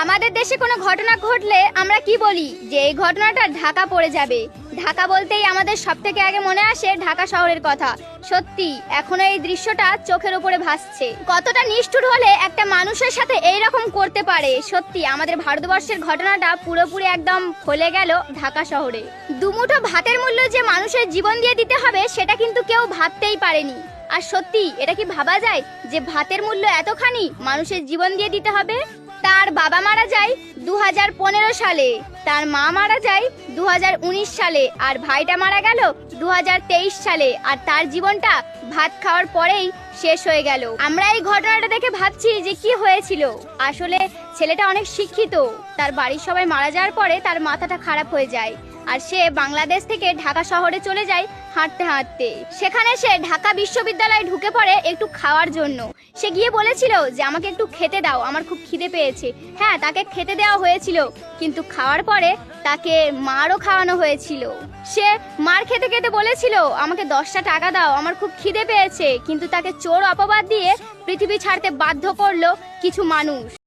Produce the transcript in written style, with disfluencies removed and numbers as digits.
আমাদের দেশে কোনো ঘটনা ঘটলে আমরা কি বলি যে এই ঘটনাটা ঢাকা পড়ে যাবে। ঢাকা বলতেই আমাদের সবথেকে আগে মনে আসে ঢাকা শহরের কথা। সত্যি এখনো এই দৃশ্যটা চোখের উপরে ভাসছে। কতটা নিষ্ঠুর হলে একটা মানুষের সাথে এই রকম করতে পারে। সত্যি আমাদের ভারতবর্ষের ঘটনাটা পুরোপুরি একদম ফলে গেল ঢাকা শহরে। দুমুঠো ভাতের মূল্য যে মানুষের জীবন দিয়ে দিতে হবে সেটা কিন্তু কেউ ভাবতেই পারেনি। আর সত্যি এটা কি ভাবা যায় যে ভাতের মূল্য এতখানি মানুষের জীবন দিয়ে দিতে হবে। তার বাবা মারা যায় 2015 সালে, তার মা মারা যায় 2019 সালে, আর ভাইটা মারা গেল 2023 সালে। আর তার জীবনটা ভাত খাওয়ার পরেই শেষ হয়ে গেল। আমরা এই ঘটনাটা দেখে ভাবছি যে কি হয়েছিল। আসলে ছেলেটা অনেক শিক্ষিত, তার বাড়ির সবাই মারা যাওয়ার পরে তার মাথাটা খারাপ হয়ে যায় আর সে বাংলাদেশ থেকে ঢাকা শহরে চলে যায় হাঁটতে হাঁটতে। সেখানে সে ঢাকা বিশ্ববিদ্যালয়ে ঢুকে পড়ে একটু খাওয়ার জন্য। সে গিয়ে বলেছিল যে আমাকে একটু খেতে দাও, আমার খুব খিদে পেয়েছে। হ্যাঁ, তাকে খেতে দেওয়া হয়েছিল, কিন্তু খাওয়ার পরে তাকে মারও খাওয়ানো হয়েছিল। সে মার খেতে খেতে বলেছিল আমাকে 10টা টাকা দাও, আমার খুব খিদে পেয়েছে। কিন্তু তাকে চোর অপবাদ দিয়ে পৃথিবী ছাড়তে বাধ্য করলো কিছু মানুষ।